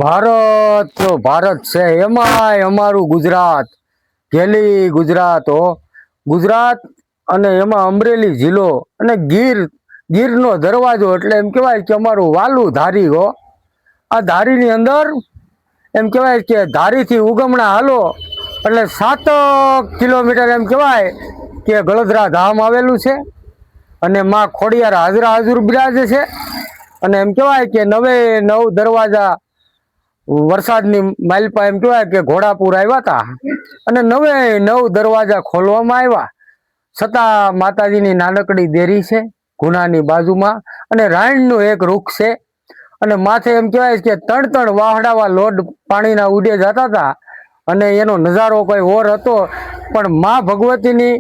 ભારત તો ભારત છે, એમાંય અમારું ગુજરાત, ઘેલી ગુજરાત હો, ગુજરાત. અને એમાં અમરેલી જિલ્લો અને ગીરનો દરવાજો, એટલે એમ કહેવાય કે અમારું વાલું ધારી હો. આ ધારીની અંદર એમ કહેવાય કે ધારીથી ઉગમણા હાલો એટલે 7 કિલોમીટર એમ કહેવાય કે ગળધરા ધામ આવેલું છે. અને માં ખોડિયાર હાજરા હાજર બિરાજે છે. અને એમ કહેવાય કે 9 દરવાજા વરસાદની માલપા એમ કહેવાય કે ઘોડાપુર આવ્યા હતા અને 9 દરવાજા ખોલવામાં આવ્યા. છતાં માતાજીની નાનકડી દેરી છે ગુનાની બાજુમાં, અને રાયણનું એક વૃક્ષ છે. અને માથે એમ કહેવાય કે 3 વાહડાવા લોડ પાણીના ઉડે જતા હતા. અને એનો નજારો કોઈ ઓર હતો. પણ માં ભગવતીની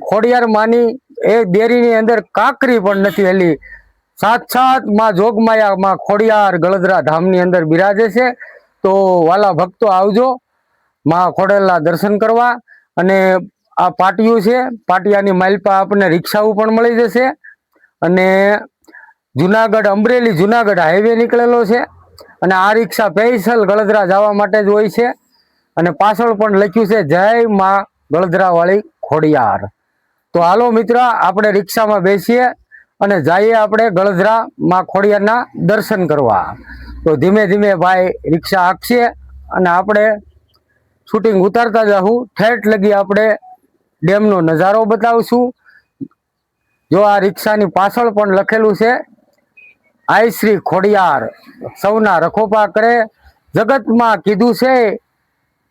ખોડિયાર માની એ દેરીની અંદર કાંકરી પણ નથી હેલી. સાક્ષાત માં જોગમાયા માં ખોડિયાર ગળધરા ધામની અંદર બિરાજે છે. તો વાલા ભક્તો આવજો માં ખોડેલના દર્શન કરવા. અને આ પાટિયું છે, પાટિયાની માલપા આપણને રિક્ષાઓ પણ મળી જશે. અને જુનાગઢ અમરેલી જુનાગઢ હાઈવે નીકળેલો છે. અને આ રિક્ષા સ્પેશિયલ ગળધરા જવા માટે જ હોય છે. અને પાછળ પણ લખ્યું છે જય માં ગળધરા વાળી ખોડિયાર. તો હાલો મિત્ર, આપણે રિક્ષામાં બેસીએ અને જઈએ આપણે ગળધરા માં ખોડિયારના દર્શન કરવા. તો ધીમે ધીમે ભાઈ રિક્ષા હાંકશે અને આપણે શૂટિંગ ઉતારતા જાઉં. ઠેઠ લગી આપણે ડેમનો નજારો બતાવશું. જો આ રિક્ષાની પાછળ પણ લખેલું છે આઈ શ્રી ખોડિયાર સૌના રખોપા કરે. જગતમાં કીધું છે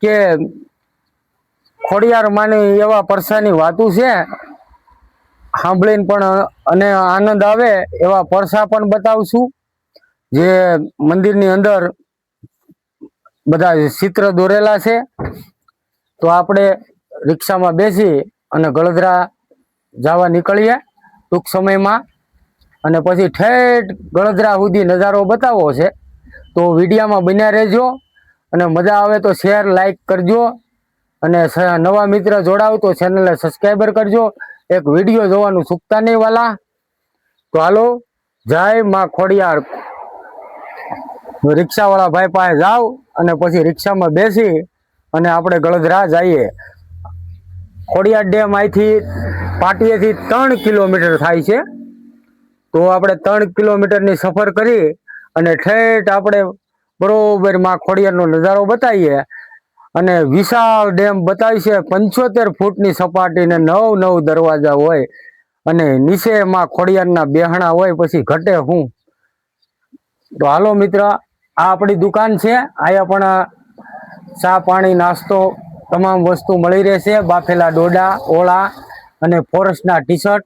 કે ખોડિયાર માની એવા પરસાની વાતું છે, સાંભળીને પણ અને આનંદ આવે એવા પરસા પણ બતાવશું. જે મંદિરની અંદર બધા ચિત્ર દોરેલા છે. તો આપણે રિક્ષામાં બેસી અને ગળધરા જવા નીકળીએ ટૂંક સમયમાં. અને પછી ઠેઠ ગળધરા સુધી નજારો બતાવવો છે. તો વિડીયામાં બન્યા રહેજો અને મજા આવે તો શેર લાઈક કરજો. અને નવા મિત્ર જોડાવ તો ચેનલને સબસ્ક્રાઈબર કરજો. એક વિડીયો જોવાનું ચૂકતા નહીં વાલા. તો હાલો, જય માં ખોડિયાર. રિક્ષાવાળા ભાઈ પાસે જાવ અને પછી રિક્ષામાં બેસી અને આપણે ગળધરા જઈએ. ખોડિયાર ડેમ અહીંથી પાટીએથી 3 કિલોમીટર થાય છે. તો આપણે 3 કિલોમીટરની સફર કરી અને ઠેઠ આપણે બરોબર માં ખોડિયારનો નજારો બતાવીએ. અને વિશાળ ડેમ બતાવી છે. 75 ફૂટની સપાટી ને 9 દરવાજા હોય. અને નીચે માં ખોડિયારના બેહણા હોય, પછી ઘટે હું. તો હાલો મિત્ર, આ આપણી દુકાન છે. અહીંયા પણ ચા પાણી નાસ્તો તમામ વસ્તુ મળી રહેશે. બાફેલા ડોડા, ઓળા અને ફોરેસ્ટના ટી-શર્ટ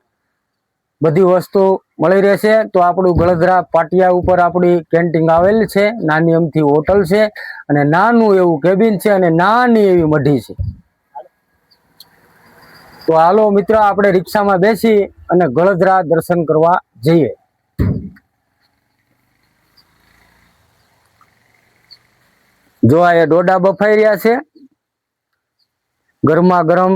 બધી વસ્તુ મળી રહેશે. તો આપણું ગળધરા પાટિયા ઉપર આપણી કેન્ટીન આવેલ છે. નાની અમથી હોટલ છે અને નાનું એવું કેબિન છે અને નાની એવી મઢી છે. તો હાલો મિત્ર, આપણે રિક્ષામાં બેસી અને ગળધરા દર્શન કરવા જઈએ. જો આ ડોડા બફાઈ રહ્યા છે ગરમા ગરમ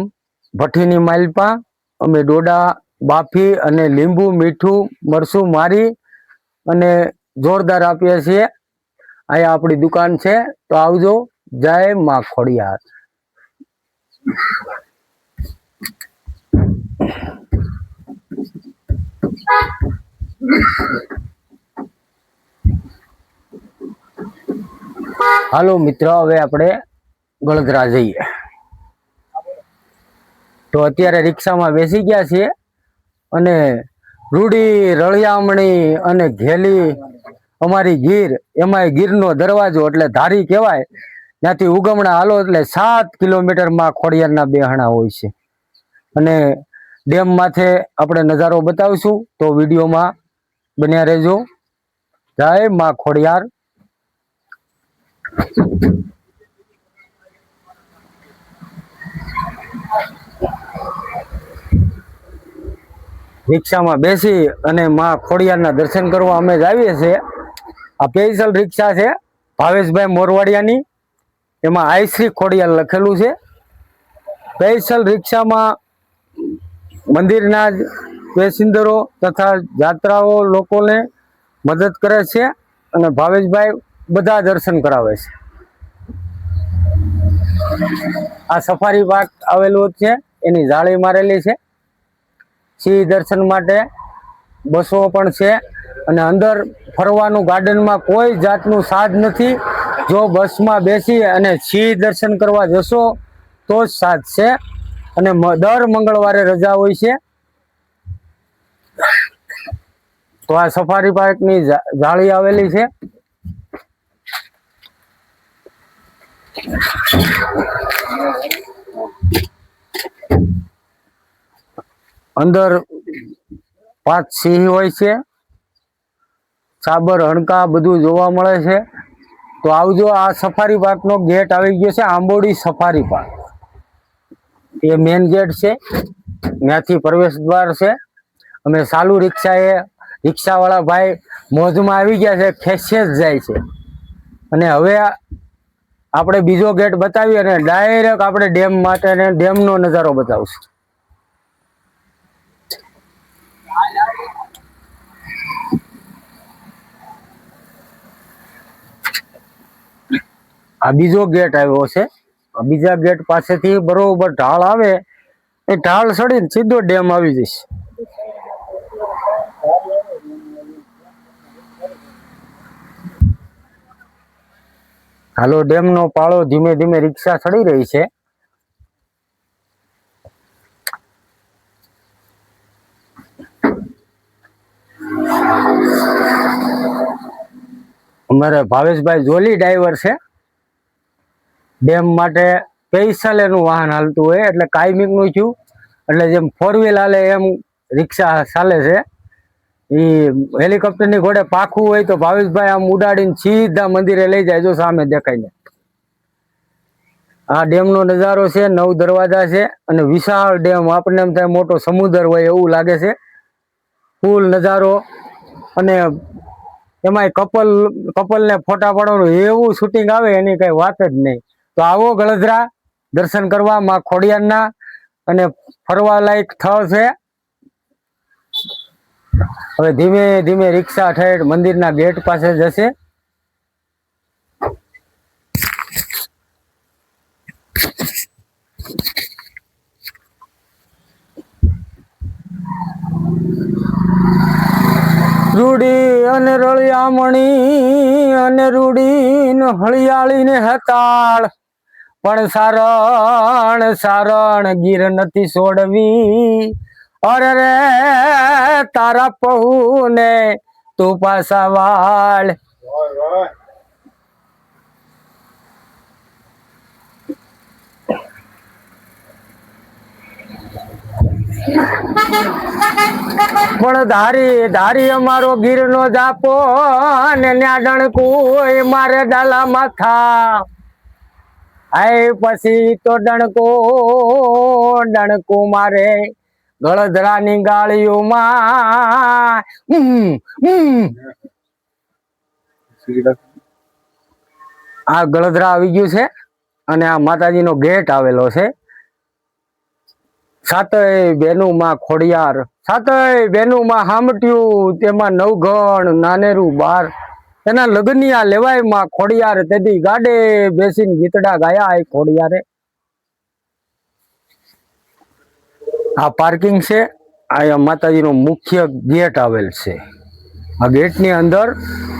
ભઠ્ઠીની માલપા. અમે ડોડા બાફી અને લીંબુ મીઠું મરચું મારી અને જોરદાર આપીએ છીએ. અહીંયા આપણી દુકાન છે. તો આવજો. જય માં ખોડિયાર. હાલો મિત્ર, હવે આપણે ગળધરા જઈએ. તો અત્યારે રિક્ષામાં બેસી ગયા છીએ અને રૂડી રળિયામણી અને ઘેલી અમારી ગીર, એમાંય ગીરનો દરવાજો એટલે ધારી કહેવાય. ત્યાંથી ઉગમણા હાલો એટલે 7 કિલોમીટરમાં ખોડિયારના બેહણા હોય છે. અને ડેમ માથે આપણે નજારો બતાવીશું. તો વિડીયોમાં બન્યા રહેજો. જય માં ખોડિયાર. રિક્ષામાં બેસી અને માં ખોડિયારના દર્શન કરવા અમે જ આવીએ છીએ. આ સ્પેશિયલ રિક્ષા છે ભાવેશભાઈ મોરવાડિયાની. એમાં આઈ શ્રી ખોડિયાર લખેલું છે. સ્પેશિયલ રિક્ષામાં મંદિરના જ પેસેન્જરો તથા યાત્રાઓ લોકોને મદદ કરે છે. અને ભાવેશભાઈ બધા દર્શન કરાવે છે. આ સફારી પાર્ક આવેલું છે, એની જાળી મારેલી છે. સિંહ દર્શન માટે બસો પણ છે અને અંદર ફરવાનું ગાર્ડનમાં કોઈ જાતનું સાજ નથી. જો બસમાં બેસી અને સિંહ દર્શન કરવા જશો તો જ સાજ છે અને દર મંગળવારે રજા હોય છે. તો આ સફારી પાર્કની જાળી આવેલી છે. અંદર 5 સિંહ હોય છે, સાબર હણકા બધું જોવા મળે છે. તો આવજો. આ સફારી પાર્ક નો ગેટ આવી ગયો છે, આંબોડી સફારી પાર્ક. એ મેન ગેટ છે, ત્યાંથી પ્રવેશ દ્વાર છે. અમે ચાલુ રિક્ષા વાળા ભાઈ મોજમાં આવી ગયા છે, ખેંચે જ જાય છે. અને હવે આપણે બીજો ગેટ બતાવી અને ડાયરેક્ટ આપણે ડેમ માટે ડેમનો નજારો બતાવશું. આ બીજો ગેટ આવ્યો છે. બીજા ગેટ પાસેથી બરોબર ઢાળ આવે, એ ઢાળ ચડીને સીધો ડેમ આવી જશે. હાલો, ડેમ નો પાળો ધીમે ધીમે રિક્ષા ચડી રહી છે. અમારે ભાવેશભાઈ જોલી ડ્રાઈવર છે. ડેમ માટે સ્પેશિયલ એનું વાહન હાલતું હોય, એટલે કાયમિક નું થયું. એટલે જેમ 4 વ્હીલ હાલે એમ રિક્ષા ચાલે છે. એ હેલિકોપ્ટર ની ઘોડે પાખું હોય તો ભાવેશભાઈ આમ ઉડાડીને સીધા મંદિરે લઈ જાય. જો સામે દેખાય ને આ ડેમ નો નજારો છે. 9 દરવાજા છે અને વિશાળ ડેમ. આપણને એમ થાય મોટો સમુદ્ર હોય એવું લાગે છે. ફૂલ નજારો. અને એમાંય કપલ ને ફોટા પાડવાનું એવું શૂટિંગ આવે, એની કઈ વાત જ નહીં. તો આવો ગળધરા દર્શન કરવા માં ખોડિયારના. અને ફરવા લાયક સ્થળ છે. હવે ધીમે ધીમે રિક્ષા ઠેઠ મંદિરના ગેટ પાસે જશે. રૂડી અને રળિયામણી અને રૂડી ને હળિયાળી ને હતાળ, પણ સારણ ગીર નથી છોડવી. અરે રે તારા પહુ ને તું પાછા વાળ. પણ ધારી અમારો ગીર નો જાપો ને ન્યા ડણકું મારે ડાલા માથા. આય પછી તો ડણકું મારે ગળધરા ની ગાળીઓમાં. આ ગળધરા આવી ગયું છે અને આ માતાજી નો ગેટ આવેલો છે. સાતય બેનું માં ખોડિયાર, સાતય બેનું માં હામટ્યું, તેમાં નવગણ નાનેરું બાર. એના લગનિયા લેવાય માં ખોડિયાર, તેથી ગાડે બેસીને ગીતડા ગાયા એ ખોડિયારે. આ પાર્કિંગ છે. આ માતાજીનો મુખ્ય ગેટ આવેલ છે. આ ગેટની અંદર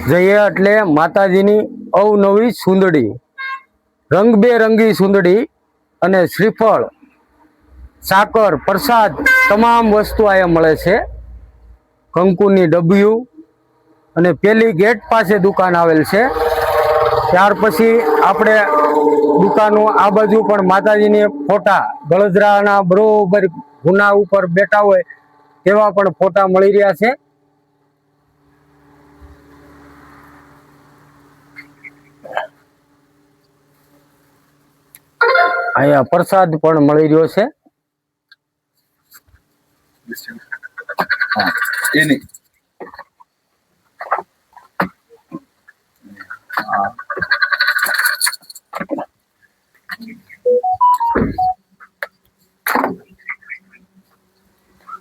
જઈએ એટલે માતાજીની અવનવી સુંદડી, રંગબેરંગી સુંદડી અને શ્રીફળ, સાકર, પ્રસાદ તમામ વસ્તુ અહીંયા મળે છે. કંકુની ડબ્યું અને પેલી ગેટ પાસે દુકાન આવેલ છે. ત્યાર પછી આપણે દુકાનો આ બાજુ પણ માતાજીની ફોટા ગળધરાના બરોબર ગુના ઉપર બેઠા હોય તેવા પણ ફોટા મળી રહ્યા છે. અહીંયા પ્રસાદ પણ મળી રહ્યો છે.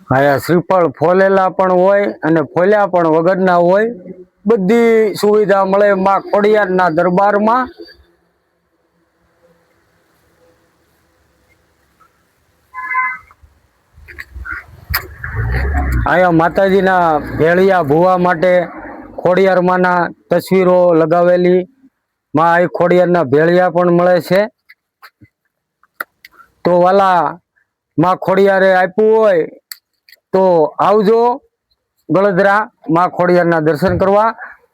અહીંયા શ્રીફળ ફોલેલા પણ હોય અને ફોલ્યા પણ વગરના હોય. બધી સુવિધા મળે માં ખોડિયારના દરબારમાં. અહીંયા માતાજીના ભેળિયા ભૂવા માટે ખોડિયારમાંના તસવીરો લગાવેલી માં આ ખોડિયારના ભેળિયા પણ મળે છે. તો વાલા માં ખોડિયારે આપ્યું હોય તો આવજો ગળદરા માં ખોડિયારના દર્શન કરવા.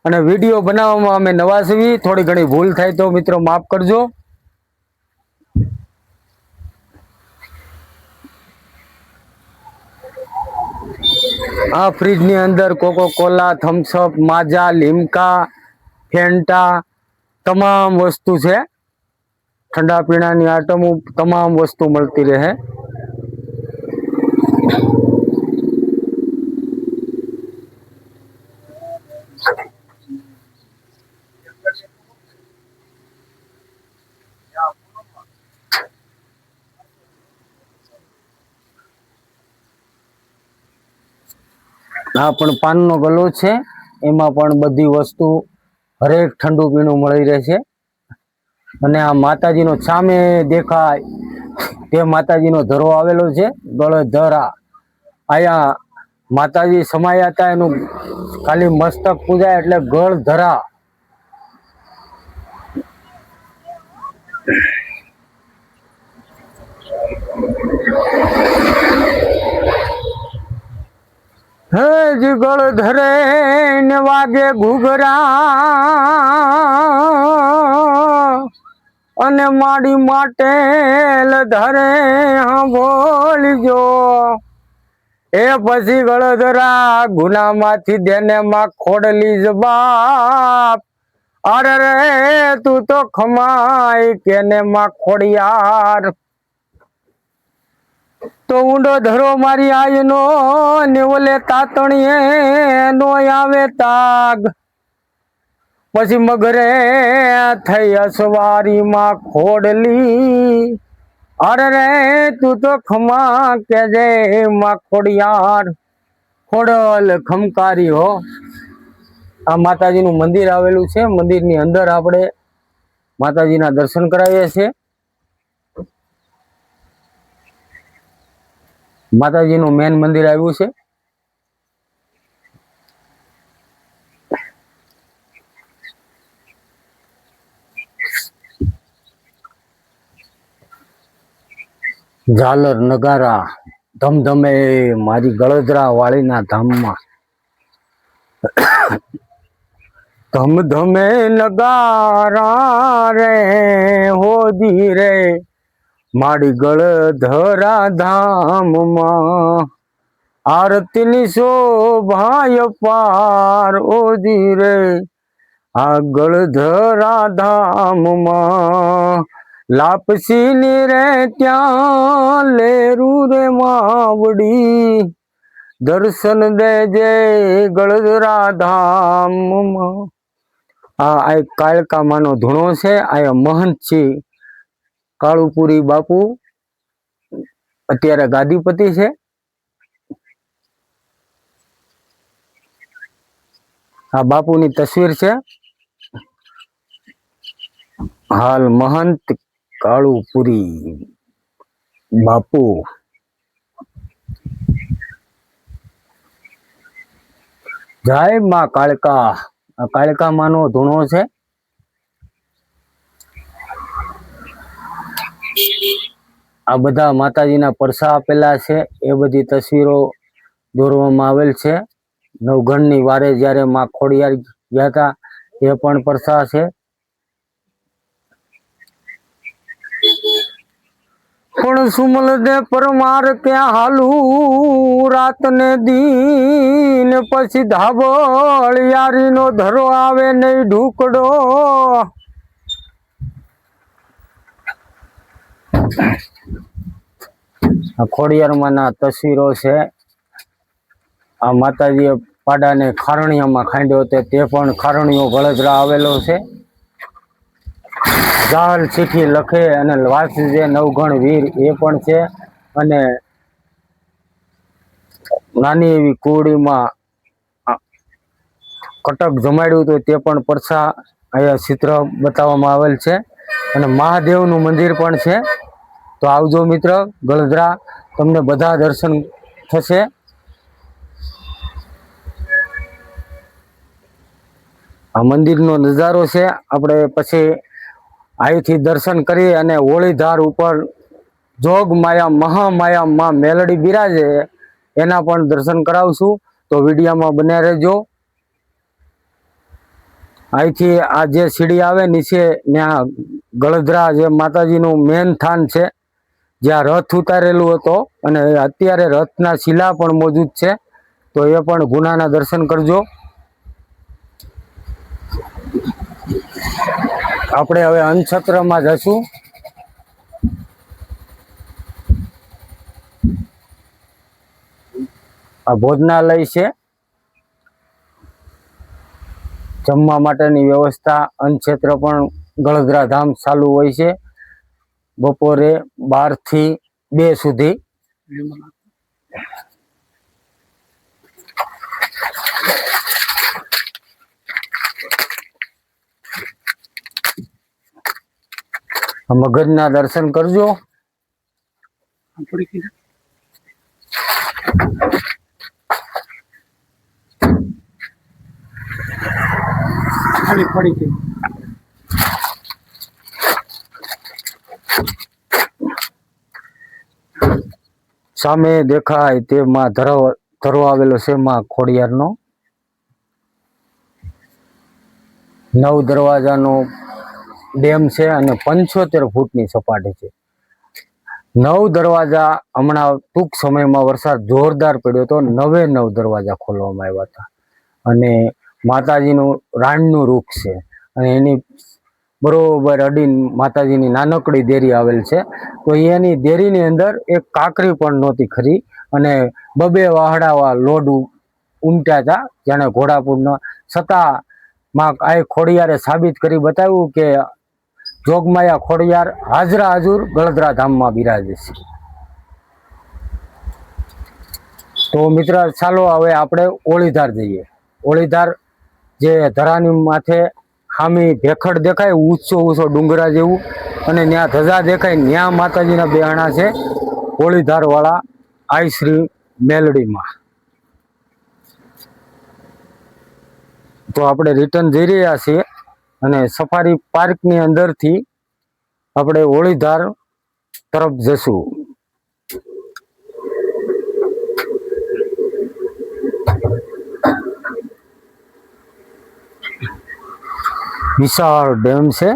અને વિડીયો બનાવવામાં અમે નવા છીએ, થોડી ઘણી ભૂલ થાય તો મિત્રો માફ કરજો. આ ફ્રીજની અંદર કોકોકોલા, થમ્સઅપ, માજા, લીમકા, ફેન્ટા તમામ વસ્તુ છે. ઠંડા પીણાની આઈટમો તમામ વસ્તુ મળતી રહે. આ પણ પાનનો ગલો છે, એમાં પણ બધી વસ્તુ હરેક ઠંડુ પીણું મળી રહેશે. અને આ માતાજીનો સામે દેખાય તે માતાજીનો ધરો આવેલો છે, ગળધરા. આયા માતાજી સમાયા હતા, એનું ખાલી મસ્તક પૂજાય એટલે ગળધરા. હે જી ગળધરે ને વાગે ઘૂઘરા અને માડી માટે ધરે બોલજો. એ પછી ગળધરા ગુનામાંથી દેને માં ખોડલી જવાબ. અરે રે તું તો ખમાય કેને માં ખોડિયાર. તો ઊંડો ધરો મારી આયનો ને ઓલે તાતણીએ નો આવે તાગ. પછી મગરે થઈ અસવારી માં ખોડલી. અરે રે તું તો ખમા કે જય માં ખોડિયાર. ખોડલ ખમકારી હો. આ માતાજીનું મંદિર આવેલું છે. મંદિરની અંદર આપણે માતાજીના દર્શન કરાવીએ છીએ. માતાજીનું મેન મંદિર આવ્યું છે. ઝાલર નગારા ધમધમે મારી ગળદરા વાળીના ધામમાં. ધમધમે નગારા રે હોદી રે મારી ગળધરા ધામમાં. આરતીની શોભાય પાર ઓજી રે આ ગળધરા ધામમાં. લાપસી ની રે ત્યાં લેરું રે માવડી. દર્શન દેજે ગળધરા ધામમાં. આ કાળકા માનો ધૂણો છે. આ મહંત છે કાળુપુરી બાપુ, અત્યારે ગાદીપતિ છે. આ બાપુની તસવીર છે. હાલ મહંત કાળુપુરી બાપુ. જય માં કાળકા. આ કાળકા માનો ધૂણો છે. આ બધા માતાજીના પરસા આપેલા છે. એ બધી તસવીરો દોરવામાં આવેલ છે. નવઘણની વારે જયારે માં ખોડિયાર ગયા હતા એ પણ પરસા છે. પણ સુમલ દે પરમાર ક્યાં હાલું રાત ને દીન. પછી ધાબળ યારી નો ધરો આવે નહીં ઢુકડો. આ ખોડિયારમાં ના તસવીરો છે. આ માતાજીએ પાડાને ખારણિયામાં ખાંડ્યો તે પણ ખારણીયો ગળદરા આવેલો છે. જાલ શીખી લખે અને વાંચજે નવગણ વીર એ પણ છે. અને નાની એવી કુડીમાં કટક જમાડ્યું તો તે પણ પરસા અહીંયા ચિત્ર બતાવવામાં આવેલ છે અને મહાદેવનું મંદિર પણ છે. તો આવજો મિત્ર ગળધરા, તમને બધા દર્શન થશે. આ મંદિરનો નજારો છે. આપણે પછી અહીંથી દર્શન કરી અને હોળીધાર ઉપર જોગમાયા મહામાયા માં મેલડી બિરાજે એના પણ દર્શન કરાવશું. તો વિડીયોમાં બન્યા રહેજો. અહીંથી આ જે સીડી આવે નીચે ત્યાં ગળધરા જે માતાજીનું મેન થાન છે, જ્યાં રથ ઉતારેલું હતો અને અત્યારે રથના શિલા પણ મોજૂદ છે. તો એ પણ ગુનાના દર્શન કરજો. આપણે હવે અન્નછત્રમાં જશું. આ ભોજનાલય છે, જમવા માટેની વ્યવસ્થા. અન્નક્ષેત્ર પણ ગળધરા ધામ ચાલુ હોય છે બપોરે 12 થી 2 સુધી. મગજના દર્શન કરજો. સામે દેખાય તે માં ધરો આવેલો છે માં ખોડિયારનો. 9 દરવાજાનો ડેમ છે અને 75 ફૂટની સપાટી છે. 9 દરવાજા હમણાં ટૂંક સમયમાં વરસાદ જોરદાર પડ્યો હતો, 9 દરવાજા ખોલવામાં આવ્યા હતા. અને માતાજીનું રાણનું વૃક્ષ છે અને એની બરોબર અડીને માતાજીની નાનકડી દેરી આવેલ છે. તો એની દેરીની અંદર એક કાંકરી પણ નહોતી ખરી અને 2 વાહડાવા લોડ ઉમટ્યા હતા, જેને ઘોડાપુરના. છતાં માં આ ખોડિયારે સાબિત કરી બતાવ્યું કે જોગમાયા ખોડિયાર હાજરા હાજુર ગળધરા ધામમાં બિરાજે છે. તો મિત્ર ચાલો હવે આપણે ઓળીધાર જઈએ. ઓળીધાર જે ધરાની માથે ખામી ભેખડ દેખાય, ઊંચો ડુંગરા જેવું, અને ત્યાં ધજા દેખાય, ત્યાં માતાજીના બેહાણા છે ઓળીધાર વાળા આઈ શ્રી મેલડીમાં. તો આપણે રિટર્ન જઈ રહ્યા છીએ અને સફારી પાર્કની અંદરથી આપણે ઓળીધાર તરફ જશું. વિશાળ ડેમ છે,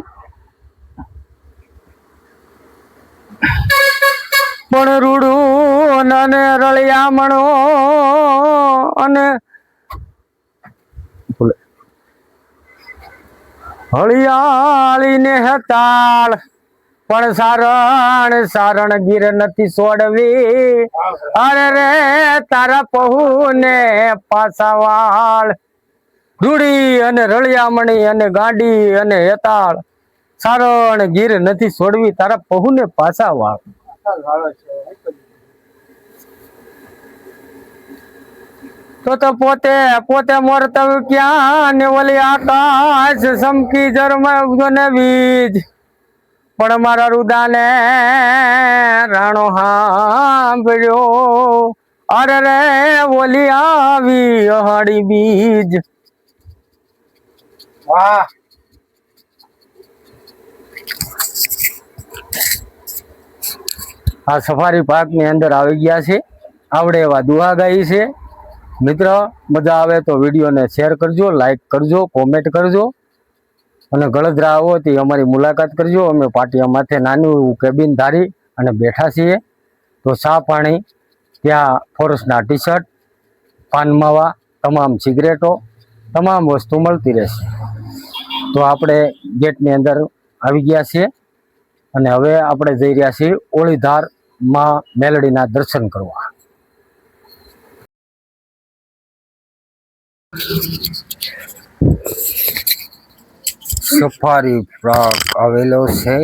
પણ રૂડું અને રળિયામણો અને હળિયાળી ને હતાળ, પણ સારણ ગીર નથી છોડવી. અરે રે તારા પહુ ને પાસાવાળ. રૂડી અને રળિયામણી અને ગાંડી અને હેતાળ, સારણ ગીર નથી છોડવી, તારા પહુ ને પાસાવાળ. તો પોતે મોરતવ ક્યાં ને ઓલી આકાશ સમકી જરમે વીજ, પણ મારા રુદાને રાણો સાંભળ્યો. અરે રે ઓલી આવી અહાડી બીજ. વાહ. આ સફારી પાર્ક ની અંદર આવી ગયા છે. આવડે એવા દુહાગાઈ છે. મિત્ર મજા આવે તો વિડીયોને શેર કરજો, લાઈક કરજો, કોમેન્ટ કરજો અને ગળધરા આવો તો અમારી મુલાકાત કરજો. અમે પાટિયા માથે નાનું કેબિન ધારી અને બેઠા છીએ. તો ચા પાણી ત્યાં ફોરેસ્ટના ટી-શર્ટ, પાન માવા, તમામ સિગરેટો, તમામ વસ્તુ મળતી રહેશે. તો આપણે ગેટની અંદર આવી ગયા છીએ અને હવે આપણે જઈ રહ્યા છીએ ઓળીધાર માં મેલડીના દર્શન કરવા. સફારી પાર્ક આવેલો છે.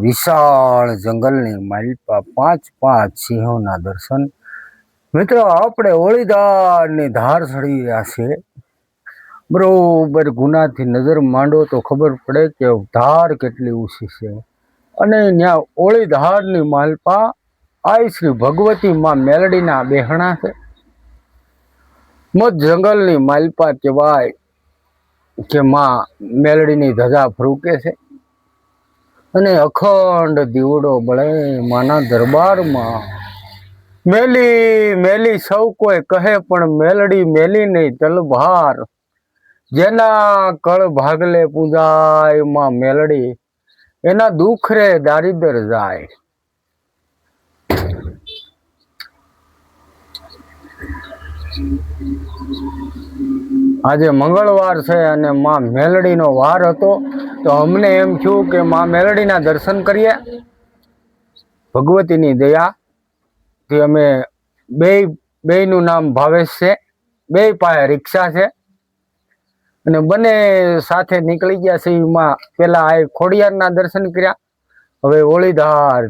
વિશાળ જંગલની માલિપા 5 સિંહોના દર્શન. મિત્રો આપણે ઓળીધારની ધાર ચડી રહ્યા છે બરોબર ગુનાથી નજર માંડો તો ખબર પડે કે ધાર કેટલી ઊંચી છે. અને ત્યાં ઓળી ધારની માલપા આઈ શ્રી ભગવતી માં મેલડીના બેહણા છે. મધ જંગલની માલપા કહેવાય કે માં મેલડીની ધજા ફ્રૂકે છે. અને અખંડ દીવડો બળે માના દરબારમાં. મેલી મેલી સૌ કોઈ કહે પણ મેલડી મેલી નહીં તલભાર. જેના કળ ભાગલે પૂજાય માં મેલડી એના દુઃખ રે દારિદર જાય. આજે મંગળવાર છે અને માં મેલડીનો વાર હતો તો અમને એમ થયું કે માં મેલડીના દર્શન કરીએ. ભગવતીની દયા થી અમે બેયનું નામ ભાવેશ છે. બે પાસે રિક્ષા છે અને બંને સાથે નીકળી ગયા છે. એમાં પેલા આ ખોડિયારના દર્શન કર્યા, હવે ઓળીધાર